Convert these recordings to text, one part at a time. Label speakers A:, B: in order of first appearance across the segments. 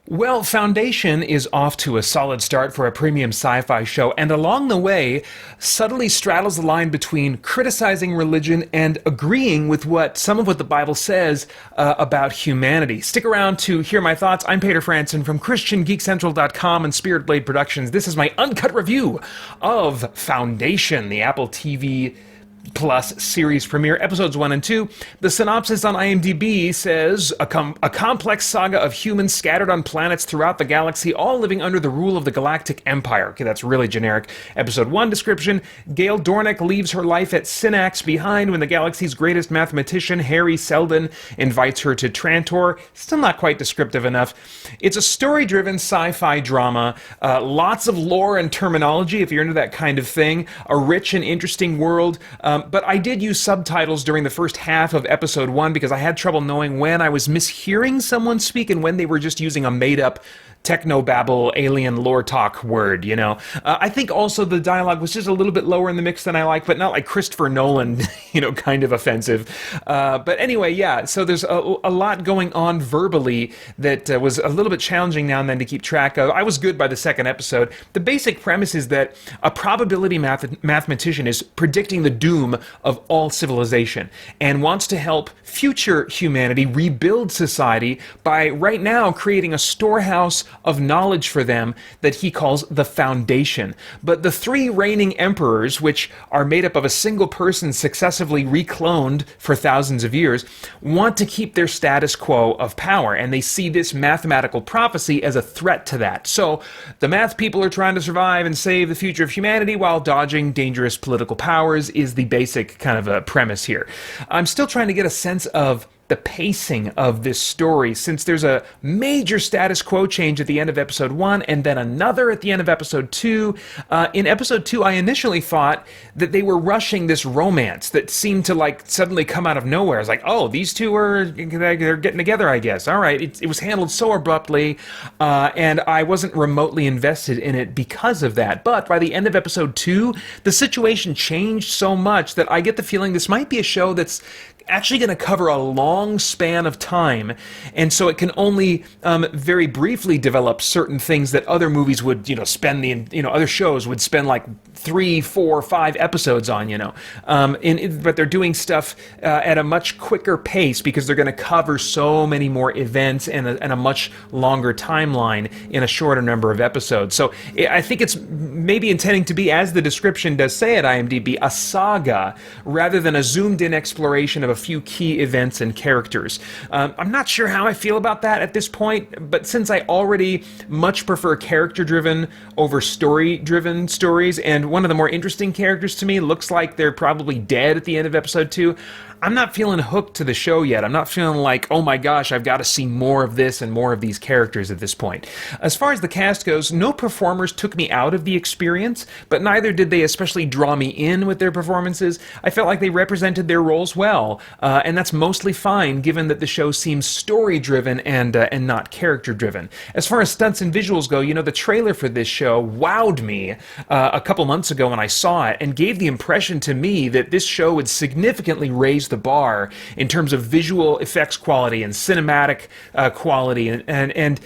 A: Well, Foundation is off to a solid start for a premium sci-fi show, and along the way, subtly straddles the line between criticizing religion and agreeing with some of what the Bible says about humanity. Stick around to hear my thoughts. I'm Peter Franson from christiangeekcentral.com and Spirit Blade Productions. This is my uncut review of Foundation, the Apple TV Plus series premiere, episodes 1 and 2. The synopsis on IMDb says, a complex saga of humans scattered on planets throughout the galaxy, all living under the rule of the Galactic Empire. Okay, that's really generic. Episode 1 description, Gail Dornick leaves her life at Synax behind when the galaxy's greatest mathematician, Harry Seldon, invites her to Trantor. Still not quite descriptive enough. It's a story-driven sci-fi drama, lots of lore and terminology, if you're into that kind of thing, a rich and interesting world, but I did use subtitles during the first half of episode 1 because I had trouble knowing when I was mishearing someone speak and when they were just using a made-up technobabble alien lore talk word, you know. I think also the dialogue was just a little bit lower in the mix than I like, but not like Christopher Nolan, you know, kind of offensive. But anyway, yeah, so there's a lot going on verbally that was a little bit challenging now and then to keep track of. I was good by the second episode. The basic premise is that a probability mathematician is predicting the doom of all civilization and wants to help future humanity rebuild society by right now creating a storehouse of knowledge for them that he calls the Foundation. But the three reigning emperors, which are made up of a single person successively recloned for thousands of years, want to keep their status quo of power, and they see this mathematical prophecy as a threat to that. So the math people are trying to survive and save the future of humanity while dodging dangerous political powers is the basic kind of a premise here. I'm still trying to get a sense of the pacing of this story, since there's a major status quo change at the end of episode 1 and then another at the end of episode 2. In episode 2, I initially thought that they were rushing this romance that seemed to like suddenly come out of nowhere. I was like, oh, these two they're getting together, I guess. All right. It was handled so abruptly, and I wasn't remotely invested in it because of that. But by the end of episode 2, the situation changed so much that I get the feeling this might be a show that's actually going to cover a long span of time, and so it can only very briefly develop certain things that other movies would, spend other shows would spend like 3, 4, 5 episodes on, but they're doing stuff at a much quicker pace because they're going to cover so many more events and a much longer timeline in a shorter number of episodes. So I think it's maybe intending to be, as the description does say at IMDb, a saga rather than a zoomed-in exploration of a few key events and characters. I'm not sure how I feel about that at this point, but since I already much prefer character-driven over story-driven stories, and one of the more interesting characters to me looks like they're probably dead at the end of episode 2, I'm not feeling hooked to the show yet. I'm not feeling like, oh my gosh, I've got to see more of this and more of these characters at this point. As far as the cast goes, no performers took me out of the experience, but neither did they especially draw me in with their performances. I felt like they represented their roles well, and that's mostly fine given that the show seems story-driven and not character-driven. As far as stunts and visuals go, the trailer for this show wowed me a couple months ago when I saw it and gave the impression to me that this show would significantly raise the bar in terms of visual effects quality and cinematic quality and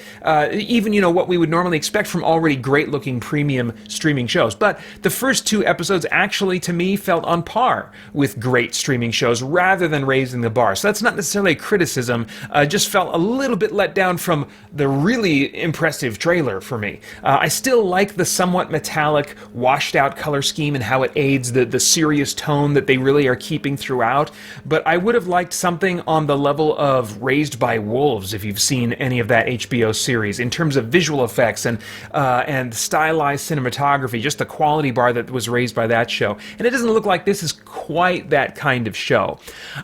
A: even what we would normally expect from already great-looking premium streaming shows. But the first 2 episodes actually, to me, felt on par with great streaming shows rather than raising the bar. So that's not necessarily a criticism. Just felt a little bit let down from the really impressive trailer for me. I still like the somewhat metallic, washed-out color scheme and how it aids the serious tone that they really are keeping throughout. But I would have liked something on the level of Raised by Wolves, if you've seen any of that HBO series, in terms of visual effects and stylized cinematography, just the quality bar that was raised by that show. And it doesn't look like this is quite that kind of show.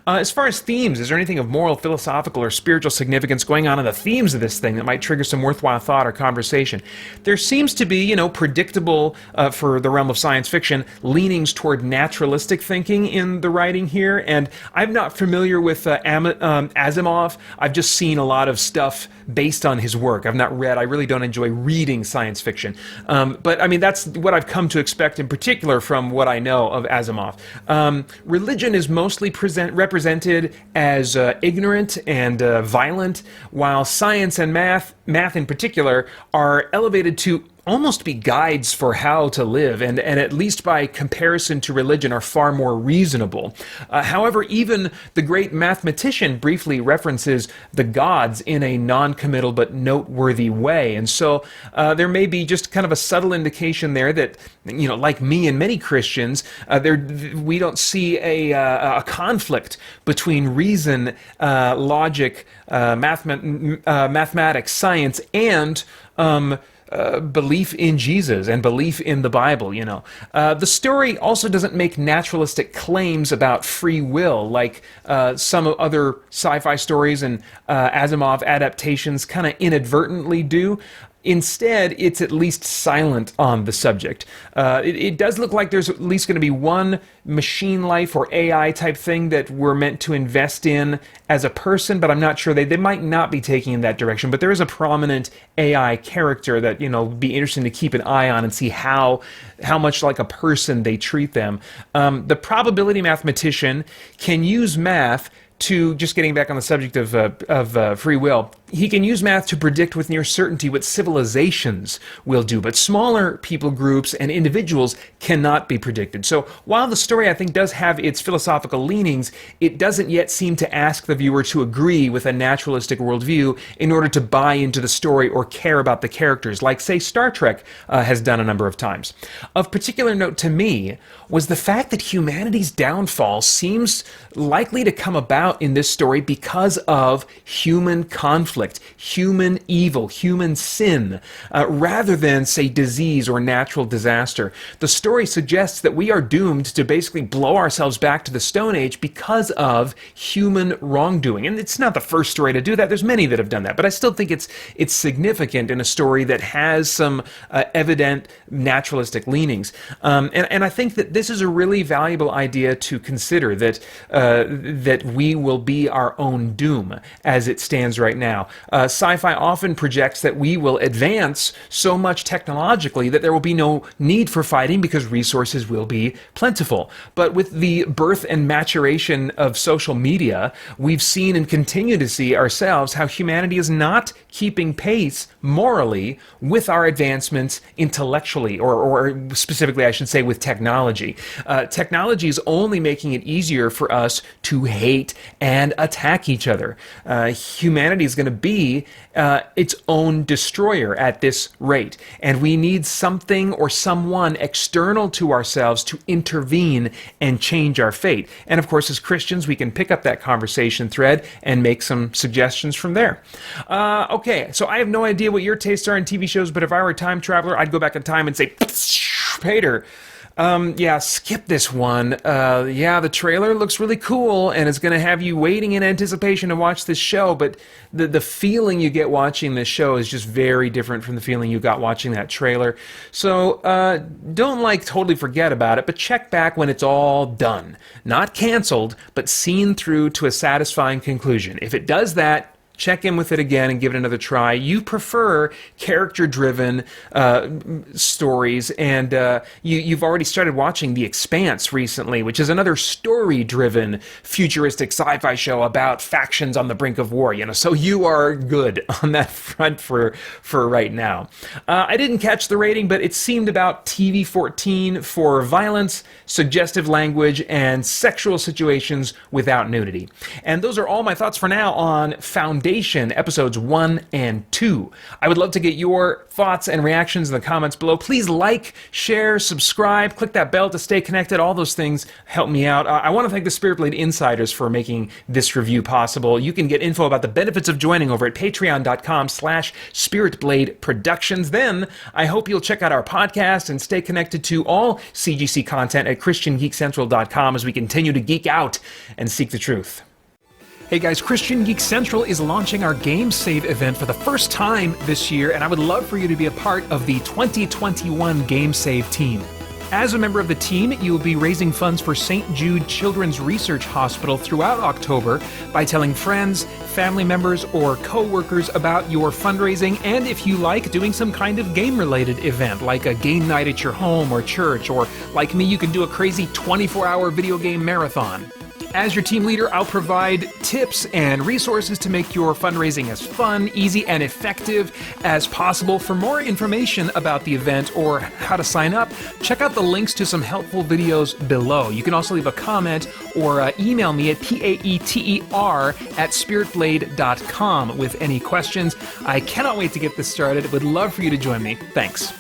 A: As far as themes, is there anything of moral, philosophical, or spiritual significance going on in the themes of this thing that might trigger some worthwhile thought or conversation? There seems to be, predictable for the realm of science fiction, leanings toward naturalistic thinking in the writing here, and I'm not familiar with Asimov. I've just seen a lot of stuff based on his work. I've not read. I really don't enjoy reading science fiction. But I mean, that's what I've come to expect in particular from what I know of Asimov. Religion is mostly represented as ignorant and violent, while science and math in particular, are elevated to almost be guides for how to live, and at least by comparison to religion are far more reasonable. However, even the great mathematician briefly references the gods in a non-committal but noteworthy way, and so there may be just kind of a subtle indication there that, like me and many Christians, we don't see a conflict between reason, logic, mathematics, science, and belief in Jesus and belief in the Bible, The story also doesn't make naturalistic claims about free will like some other sci-fi stories and Asimov adaptations kind of inadvertently do. Instead, it's at least silent on the subject. It does look like there's at least going to be one machine life or AI type thing that we're meant to invest in as a person, but I'm not sure. They might not be taking in that direction, but there is a prominent AI character that, would be interesting to keep an eye on and see how much like a person they treat them. The probability mathematician can use math to, just getting back on the subject of free will, he can use math to predict with near certainty what civilizations will do, but smaller people groups and individuals cannot be predicted. So while the story, I think, does have its philosophical leanings, it doesn't yet seem to ask the viewer to agree with a naturalistic worldview in order to buy into the story or care about the characters, like, say, Star Trek has done a number of times. Of particular note to me was the fact that humanity's downfall seems likely to come about in this story because of human conflict, human evil, human sin, rather than, say, disease or natural disaster. The story suggests that we are doomed to basically blow ourselves back to the Stone Age because of human wrongdoing. And it's not the first story to do that. There's many that have done that. But I still think it's significant in a story that has some evident naturalistic leanings. And I think that this is a really valuable idea to consider, that we will be our own doom as it stands right now. Sci-fi often projects that we will advance so much technologically that there will be no need for fighting because resources will be plentiful. But with the birth and maturation of social media, we've seen and continue to see ourselves how humanity is not keeping pace morally with our advancements intellectually, or specifically, I should say, with technology. Technology is only making it easier for us to hate and attack each other. Humanity is going to be its own destroyer at this rate, and we need something or someone external to ourselves to intervene and change our fate. And of course, as Christians, we can pick up that conversation thread and make some suggestions from there. Okay, so I have no idea what your tastes are in TV shows, but if I were a time traveler, I'd go back in time and say, Peter, skip this one. The trailer looks really cool, and it's going to have you waiting in anticipation to watch this show, but the feeling you get watching this show is just very different from the feeling you got watching that trailer. So, don't totally forget about it, but check back when it's all done. Not canceled, but seen through to a satisfying conclusion. If it does that, check in with it again and give it another try. You prefer character-driven stories, and you've already started watching The Expanse recently, which is another story-driven futuristic sci-fi show about factions on the brink of war. So you are good on that front for right now. I didn't catch the rating, but it seemed about TV-14 for violence, suggestive language, and sexual situations without nudity. And those are all my thoughts for now on Foundation episodes 1 and 2. I would love to get your thoughts and reactions in the comments below. Please like, share, subscribe, click that bell to stay connected. All those things help me out. I want to thank the Spirit Blade Insiders for making this review possible. You can get info about the benefits of joining over at patreon.com/spiritbladeproductions. Then I hope you'll check out our podcast and stay connected to all CGC content at christiangeekcentral.com as we continue to geek out and seek the truth. Hey guys, Christian Geek Central is launching our Game Save event for the first time this year, and I would love for you to be a part of the 2021 Game Save team. As a member of the team, you will be raising funds for St. Jude Children's Research Hospital throughout October by telling friends, family members, or co-workers about your fundraising, and if you like, doing some kind of game-related event, like a game night at your home or church, or like me, you can do a crazy 24-hour video game marathon. As your team leader, I'll provide tips and resources to make your fundraising as fun, easy, and effective as possible. For more information about the event or how to sign up, check out the links to some helpful videos below. You can also leave a comment or email me at paeter@spiritblade.com with any questions. I cannot wait to get this started. Would love for you to join me. Thanks.